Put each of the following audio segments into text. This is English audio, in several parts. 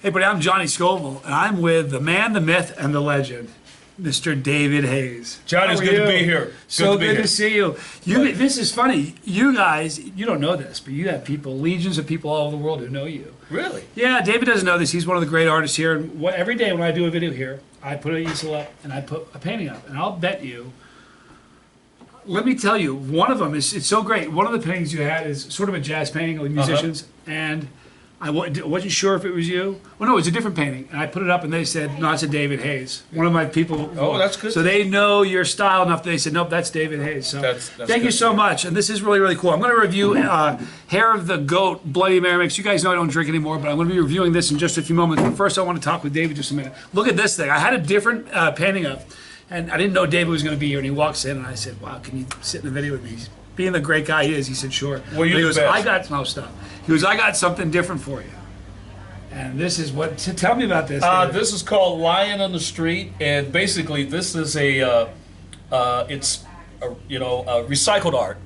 Hey, buddy, I'm Johnny Scoville, and I'm with the man, the myth, and the legend, Mr. David Hayes. Johnny, it's good to be here. So good to see you. This is funny. You guys, you don't know this, but you have people, legions of people all over the world who know you. Really? Yeah, David doesn't know this. He's one of the great artists here. And every day when I do a video here, I put an easel up and I put a painting up. And I'll bet you, let me tell you, one of them is, it's so great. One of the paintings you had is sort of a jazz painting with musicians. And I wasn't sure if it was you. Well, no, it was a different painting. And I put it up and they said, no, it's a David Hayes. One of my people. Oh, that's good. So they know your style enough that they said, nope, that's David Hayes. So that's thank you so much. And this is really, really cool. I'm going to review Hair of the Goat Bloody Mary Mix. You guys know I don't drink anymore, but I'm going to be reviewing this in just a few moments. But first, I want to talk with David just a minute. Look at this thing. I had a different painting up, and I didn't know David was going to be here. And he walks in, and I said, wow, can you sit in the video with me? Being the great guy he is, he said, sure. Well, he goes, I got something different for you. And this is what, tell me about this. This is called Lion on the Street, and basically this is recycled art.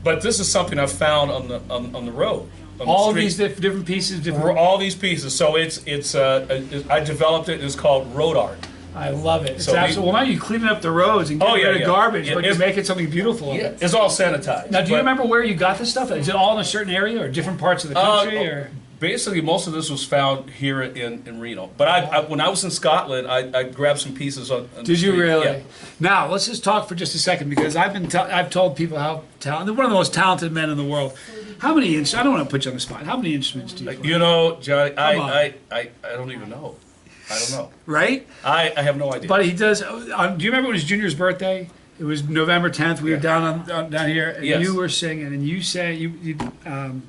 But this is something I found on the road. All of these different pieces? All these pieces. So I developed it. It's called road art. I love it. It's absolutely. Well, now you're cleaning up the roads and getting rid of garbage, but you're making something beautiful of it. It's all sanitized. Now, do you remember where you got this stuff? Is it all in a certain area or different parts of the country? Or? Basically, most of this was found here in Reno. But when I was in Scotland, I grabbed some pieces on the Did you street. really? Yeah. Now, let's just talk for just a second, because I've told people how talented, one of the most talented men in the world. How many instruments? I don't want to put you on the spot. How many instruments do you play? You know, Johnny, I don't even know. I don't know. Right? I have no idea. But he does. Do you remember when his junior's birthday? It was November 10th. We were down here, and you were singing, and you sang,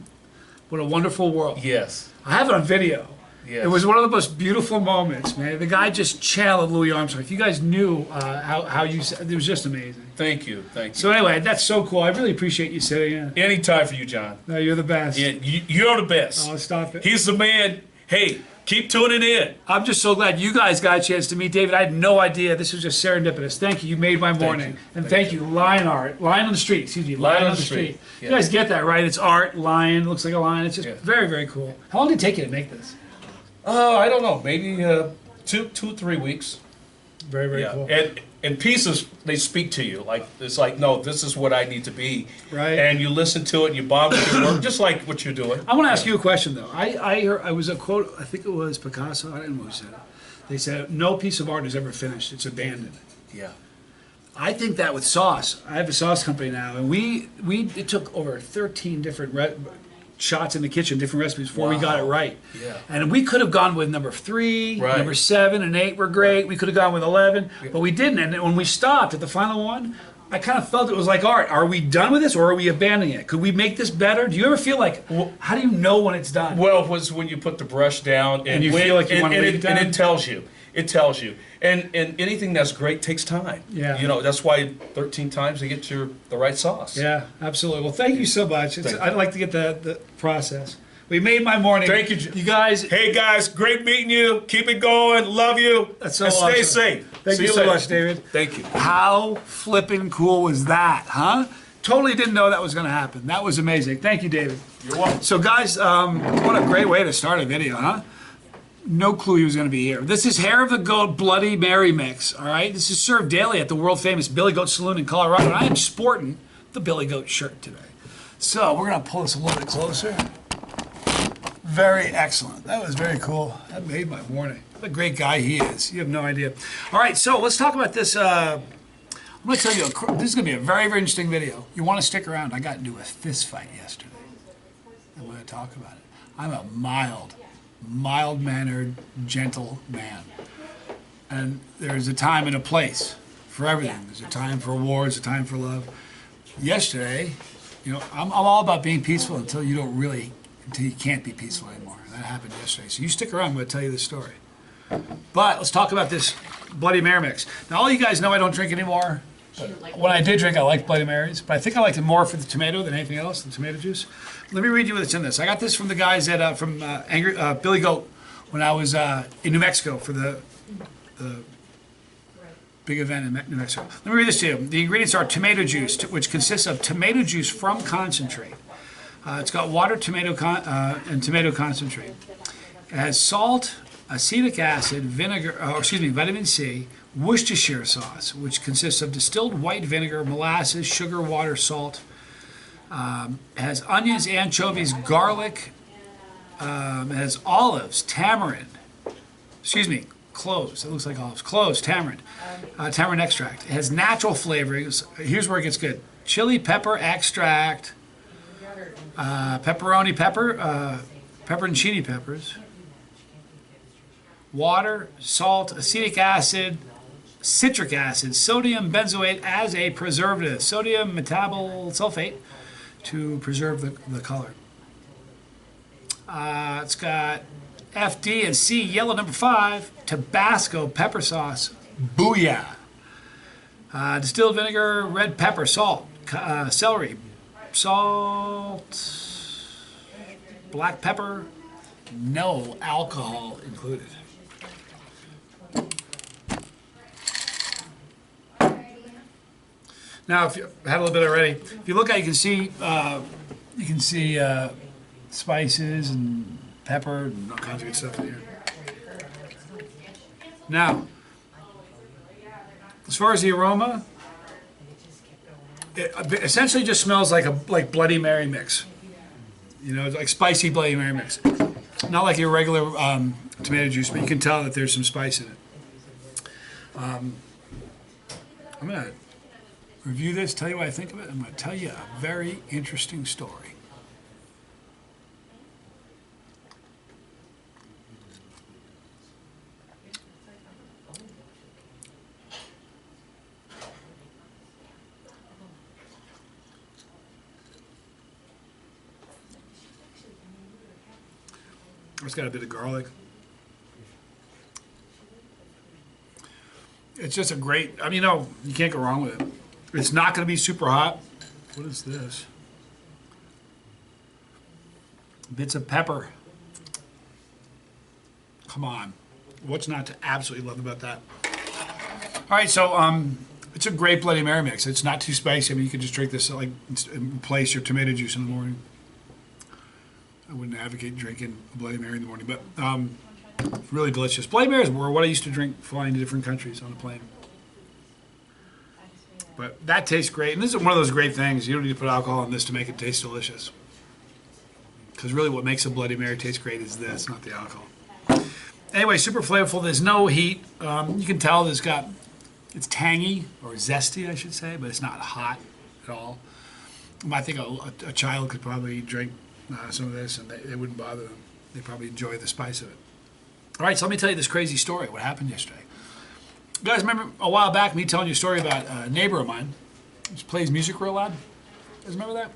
what a wonderful world. Yes. I have it on video. Yes. It was one of the most beautiful moments, man. The guy just channeled Louis Armstrong. If you guys knew how you said, it was just amazing. Thank you. So anyway, that's so cool. I really appreciate you sitting in. Anytime for you, John. No, you're the best. Yeah, you're the best. Oh, stop it. He's the man. Hey, keep tuning in. I'm just so glad you guys got a chance to meet David. I had no idea. This was just serendipitous. Thank you. You made my morning. And thank you. Lion art. Lion on the street. Excuse me. Lion on the street. Yeah. You guys get that, right? It's art, lion, looks like a lion. It's just very, very cool. How long did it take you to make this? I don't know. Maybe 2-3 weeks. Very, very cool. And pieces, they speak to you. Like, it's like, no, this is what I need to be. Right. And you listen to it, and you bond with your work, just like what you're doing. I want to ask you a question, though. I heard, I was a quote, I think it was Picasso, I don't know who said it. They said, no piece of art is ever finished, it's abandoned. Yeah. I think that with sauce. I have a sauce company now, and it took over 13 different shots in the kitchen, different recipes before we got it right. Yeah. And we could have gone with number 3, Right. number 7, and 8 were great. Right. We could have gone with 11, but we didn't. And when we stopped at the final one, I kind of felt it was like art. Are we done with this, or are we abandoning it? Could we make this better? Do you ever feel like, how do you know when it's done? Well, it was when you put the brush down and you feel like you want to leave it down? And it tells you. It tells you. And anything that's great takes time. Yeah. You know, that's why 13 times to get the right sauce. Yeah, absolutely. Well, thank you so much. I'd like to get the process. We made my morning. Thank you. You guys. Hey, guys, great meeting you. Keep it going. Love you. That's so and awesome. stay safe. Thank you so much, David. Thank you. How flippin' cool was that, huh? Totally didn't know that was going to happen. That was amazing. Thank you, David. You're welcome. So, guys, what a great way to start a video, huh? No clue he was going to be here. This is Hair of the Goat Bloody Mary Mix, all right? This is served daily at the world-famous Bill Goat Saloon in Colorado, and I am sporting the Billy Goat shirt today. So we're going to pull this a little bit closer. Very excellent. That was very cool. That made my morning. What a great guy he is. You have no idea. All right, so let's talk about this. I'm going to tell you, this is going to be a very, very interesting video. You want to stick around. I got into a fist fight yesterday. I'm going to talk about it. I'm a mild-mannered, gentle man. And there's a time and a place for everything. There's a time for war, there's a time for love. Yesterday, you know, I'm all about being peaceful until you can't be peaceful anymore. And that happened yesterday. So you stick around, I'm going to tell you this story. But let's talk about this Bloody Mary mix. Now, all you guys know I don't drink anymore. When I did drink, I liked Bloody Marys, but I think I liked it more for the tomato than anything else, the tomato juice. Let me read you what's in this. I got this from the guys at from Billy Goat when I was in New Mexico for the big event in New Mexico. Let me read this to you. The ingredients are tomato juice, which consists of tomato juice from concentrate. It's got water, tomato, and tomato concentrate. It has salt, acetic acid, vinegar, vitamin C, Worcestershire sauce, which consists of distilled white vinegar, molasses, sugar, water, salt. It has onions, anchovies, garlic. It has olives, tamarind. Cloves. It looks like olives. Cloves, tamarind. Tamarind extract. It has natural flavorings. Here's where it gets good. Chili pepper extract. Pepperoni pepper. Pepperoncini peppers. Water, salt, acetic acid, citric acid, sodium benzoate as a preservative. Sodium metabol sulfate to preserve the color. It's got FD and C, yellow number 5, Tabasco pepper sauce, booyah. Distilled vinegar, red pepper, salt, celery, salt, black pepper, no alcohol included. Now, if you had a little bit already, if you look at it, you can see spices and pepper and all kinds of good stuff in here. Now, as far as the aroma, it essentially just smells like Bloody Mary mix. You know, like spicy Bloody Mary mix. Not like your regular tomato juice, but you can tell that there's some spice in it. I'm gonna review this, tell you what I think of it. I'm gonna tell you a very interesting story. It's got a bit of garlic. It's just a great, I mean, you can't go wrong with it. It's not going to be super hot. What is this? Bits of pepper. Come on. What's not to absolutely love about that? All right, so it's a great Bloody Mary mix. It's not too spicy. I mean, you can just drink this like replace your tomato juice in the morning. I wouldn't advocate drinking a Bloody Mary in the morning, but really delicious. Bloody Marys were what I used to drink flying to different countries on a plane. But that tastes great, and this is one of those great things. You don't need to put alcohol in this to make it taste delicious. Because really what makes a Bloody Mary taste great is this, not the alcohol. Anyway, super flavorful. There's no heat. You can tell it's tangy, or zesty, I should say, but it's not hot at all. I think a child could probably drink some of this, and they wouldn't bother them. They probably enjoy the spice of it. All right, so let me tell you this crazy story, what happened yesterday. You guys remember a while back me telling you a story about a neighbor of mine who plays music real loud? You guys remember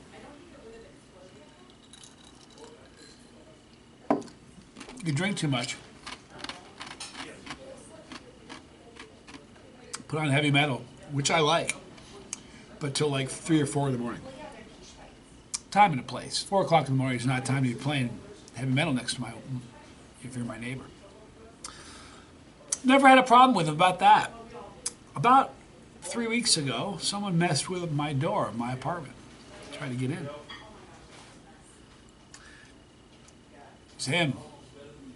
that? You drink too much. Put on heavy metal, which I like, but till like 3 or 4 in the morning. Time and a place. 4 o'clock in the morning is not time to be playing heavy metal next to if you're my neighbor. Never had a problem with him about that. About 3 weeks ago, someone messed with my door of my apartment. Tried to get in. It's him.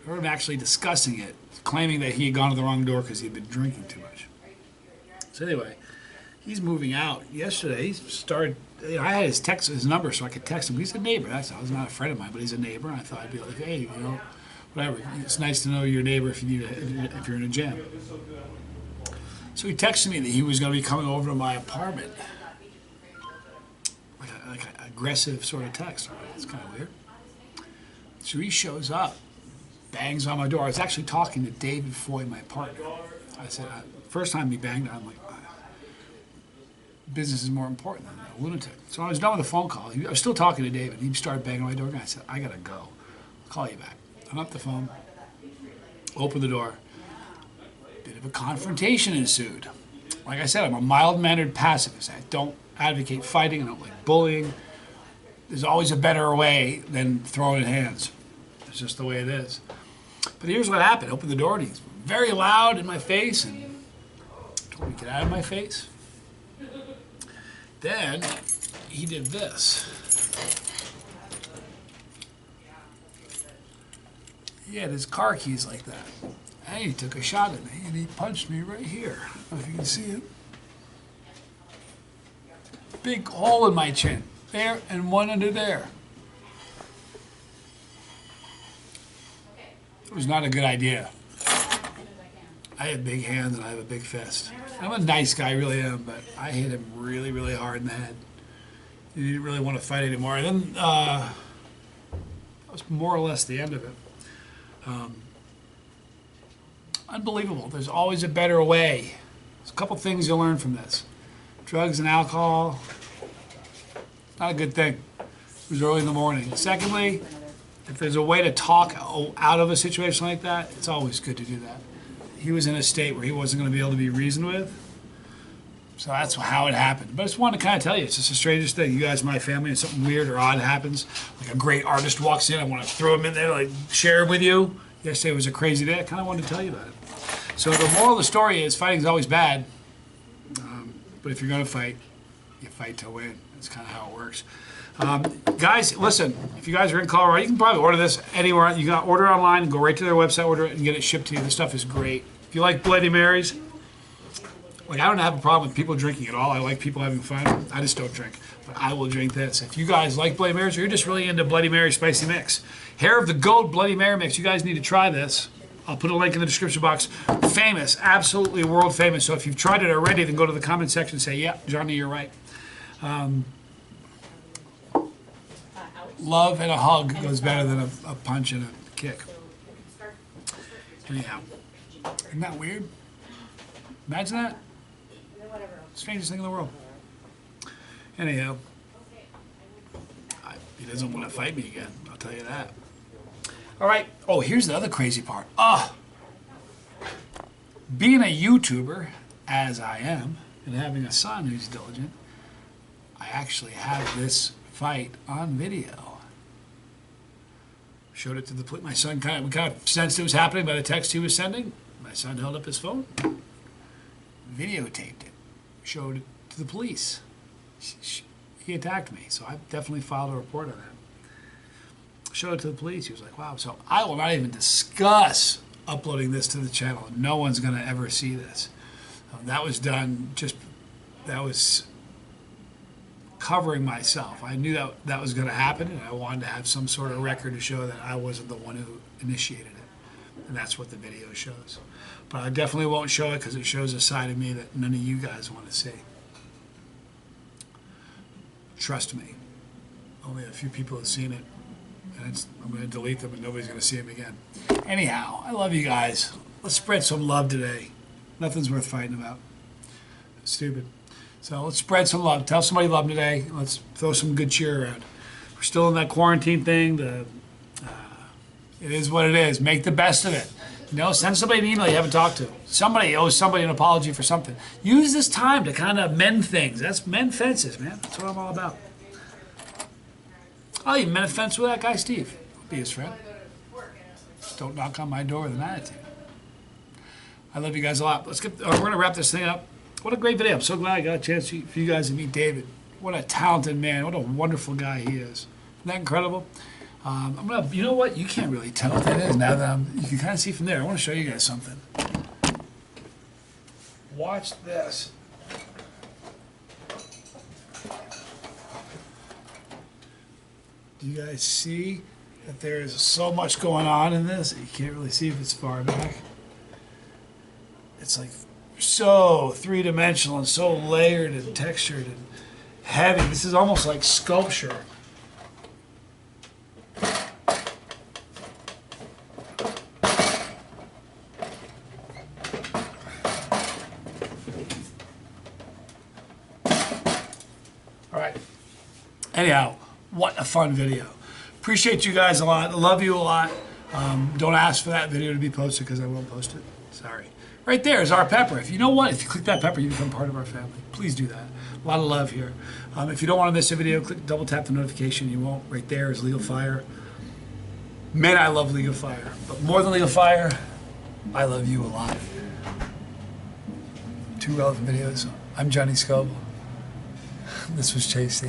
I heard him actually discussing it, claiming that he had gone to the wrong door because he had been drinking too much. So anyway, he's moving out. Yesterday, he started. I had his number so I could text him. He's a neighbor. That's all. He's not a friend of mine, but he's a neighbor. And I thought I'd be like, hey, whatever. It's nice to know your neighbor if you're in a jam. So he texted me that he was going to be coming over to my apartment, like an aggressive sort of text. It's kind of weird. So he shows up, bangs on my door. I was actually talking to David Foy, my partner. I said, first time he banged, I'm like, business is more important than a lunatic. So I was done with the phone call. I was still talking to David. He started banging on my door. And I said, I got to go. I'll call you back. Hung up the phone, opened the door. Bit of a confrontation ensued. Like I said, I'm a mild-mannered pacifist. I don't advocate fighting. I don't like bullying. There's always a better way than throwing hands. It's just the way it is. But here's what happened. I opened the door and he's very loud in my face and told me to get out of my face. Then he did this. he had his car keys like that. And he took a shot at me, and he punched me right here. I don't know if you can see it. Big hole in my chin. There, and one under there. It was not a good idea. I have big hands and I have a big fist. I'm a nice guy, I really am, but I hit him really, really hard in the head. He didn't really want to fight anymore. And then that was more or less the end of it. Unbelievable. There's always a better way. There's a couple things you'll learn from this. Drugs and alcohol, not a good thing. It was early in the morning. Secondly, if there's a way to talk out of a situation like that, it's always good to do that. He was in a state where he wasn't going to be able to be reasoned with. So that's how it happened. But I just wanted to kind of tell you, it's just the strangest thing. You guys, my family, and something weird or odd happens, like a great artist walks in, I want to throw him in there, like share it with you. Yesterday was a crazy day. I kind of wanted to tell you about it. So the moral of the story is fighting is always bad. But if you're going to fight, you fight to win. That's kind of how it works. Guys, listen, if you guys are in Colorado, you can probably order this anywhere. You can order online, go right to their website, order it, and get it shipped to you. This stuff is great. If you like Bloody Marys, like I don't have a problem with people drinking at all. I like people having fun. I just don't drink. But I will drink this. If you guys like Bloody Marys or you're just really into Bloody Mary Spicy Mix, Hair of the Goat Bloody Mary Mix, you guys need to try this. I'll put a link in the description box. Famous, absolutely world famous. So if you've tried it already, then go to the comment section and say, yeah, Johnny, you're right. Love and a hug goes better than a punch and a kick. Anyhow, isn't that weird? Imagine that. Strangest thing in the world. Anyhow, he doesn't want to fight me again, I'll tell you that. All right. Oh, here's the other crazy part. Being a YouTuber, as I am, and having a son who's diligent, I actually have this fight on video. Showed it to the police. My son we kind of sensed it was happening by the text he was sending. My son held up his phone, videotaped it, showed it to the police. He attacked me, so I definitely filed a report on that. Showed it to the police. He was like, wow. So I will not even discuss uploading this to the channel. No one's going to ever see this. That was done that was covering myself. I knew that was going to happen, and I wanted to have some sort of record to show that I wasn't the one who initiated it. And that's what the video shows. But I definitely won't show it because it shows a side of me that none of you guys want to see. Trust me. Only a few people have seen it. And I'm going to delete them and nobody's going to see them again. Anyhow, I love you guys. Let's spread some love today. Nothing's worth fighting about. It's stupid. So let's spread some love. Tell somebody you love them today. Let's throw some good cheer around. We're still in that quarantine thing. It is what it is. Make the best of it. You know, send somebody an email you haven't talked to. Somebody owes somebody an apology for something. Use this time to kind of mend things. That's mend fences, man. That's what I'm all about. I'll even mend a fence with that guy, Steve. I'll be his friend. Just don't knock on my door with an attitude. I love you guys a lot. We're going to wrap this thing up. What a great video. I'm so glad I got a chance for you guys to meet David. What a talented man. What a wonderful guy he is. Isn't that incredible? You know what? You can't really tell what that is now that you can kind of see from there. I want to show you guys something. Watch this. Do you guys see that there is so much going on in this? You can't really see if it's far back. It's like so three-dimensional and so layered and textured and heavy. This is almost like sculpture. All right. Anyhow, what a fun video. Appreciate you guys a lot. Love you a lot. Don't ask for that video to be posted because I won't post it. Sorry. Right there is our pepper. If you know what, if you click that pepper, you become part of our family. Please do that. A lot of love here. If you don't want to miss a video, double tap the notification. You won't. Right there is Legal Fire. Man, I love Legal Fire. But more than Legal Fire, I love you a lot. 2 relevant videos. I'm Johnny Scoble. This was Chase C.